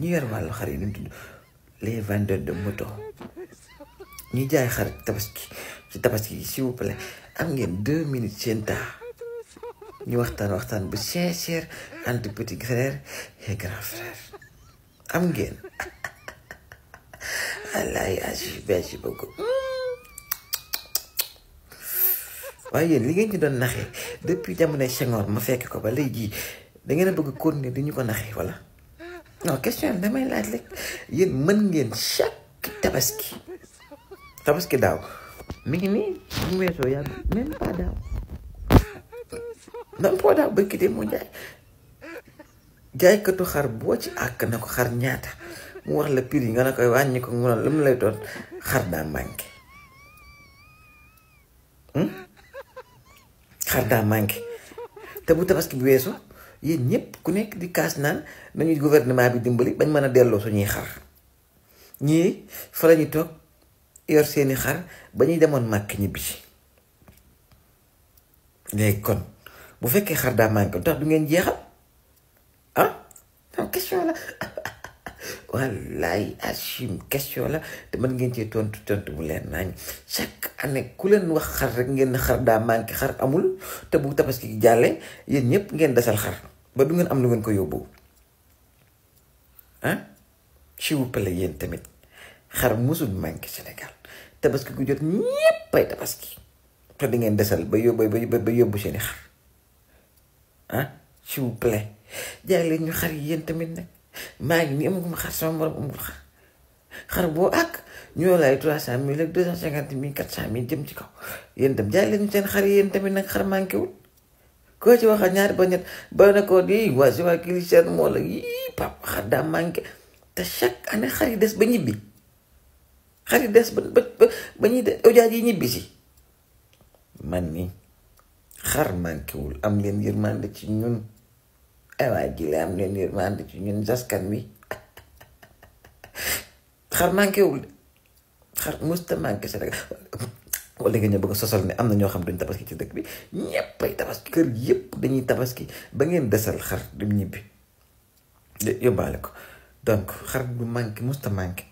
ñu yor wàllu xar yi ñu tudd les vendeurs de moto ñuy jaay xar tabaski s'il vous plaît am ngeen 2 minutes seen temps ñu waxtaan bu sincère entre petit frère et grand frère am ngeen wallaay merci beaucoup waaye yéen li ngeen ñu doon naxee depuis jamonoy Senghor ma fekk ko ba léegi da ngeen a bëgg continuer di ñu ko naxee wala non question damay laaj rek yéen mën ngeen chaque tabaski daaw mi ngi nii bu mu weesoo yàgg même pas daaw bëgg de mu jaaykatu xar boo ci àkk na ko xar ñaata mu wax la prix yi nga ne koy wàññi ko mu ne lu mu lay doon xar daa manqué te bu tabaski bi weesu yéen ñëpp ku nekk di kaas naan nañuy gouvernement bi dimbali bañ mën a delloo suñuy xar ñii fa la ñuy toog yor seeni xar ba ñuy demoon màkk ñibbi si léegi kon bu fekkee xar daa manqué lu tax du ngeen jeexal non question la wallaay Achim question la te mën ngeen cee tontu bu leen nañ chaque année ku leen wax xar rek ngeen xar daa manqué xar amul te bu tabaski jàllee yéen ñëpp ngeen desal xar ba du ngeen am lu ngeen ko yóbbu s'il vous plaît yéen tamit xar musul manqué Sénégal tabaski gu jot ñëppay tabaski te di ngeen desal ba yóbbu seeni xar s'il vous plaît jaay leen ñu xar yi yéen tamit nag maa ngi nii amaguma xar sama morom amul xar boo àgg ñoo laay 300 000 ak 250 000 400 000 jëm ci kaw yéen tam jaay leen ñu seen xar yi yéen tamit nag xar manqué wul koo ci waxal ñaari ba ñett ba ne ko di waa si waa kili seen moo la yii pap xar daa manqué te chaque année xar yi des ba ñibbi xar yi des ba ñuy de ojaaj yi ñibbi si man ni xar manqué wul am leen yërmande ci ñun waaye ji la am leen yërmande ci ñun askan wi xar manqué wul xar musta manqué Sénégal wala nga ñëw bëgg a sosal ne am na ñoo xam duñ tabaski ci dëkk bi ñëppay tabaski kër yëpp dañuy tabaski ba ngeen desal xar dem ñibbi yóbbaale ko donc xar du manqué musta manqué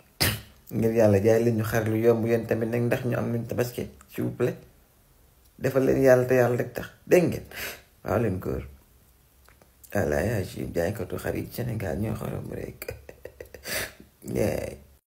ngir yàlla jaay leen ñu xar lu yomb yéen tamit nag ndax ñu am luñ tabaski s'il vous plaît defal leen yàlla te yàlla rek tax dégg ngeen waaw leen góor voilà yaa ci jaaykatu xar yi Sénégal ñoo xorom rek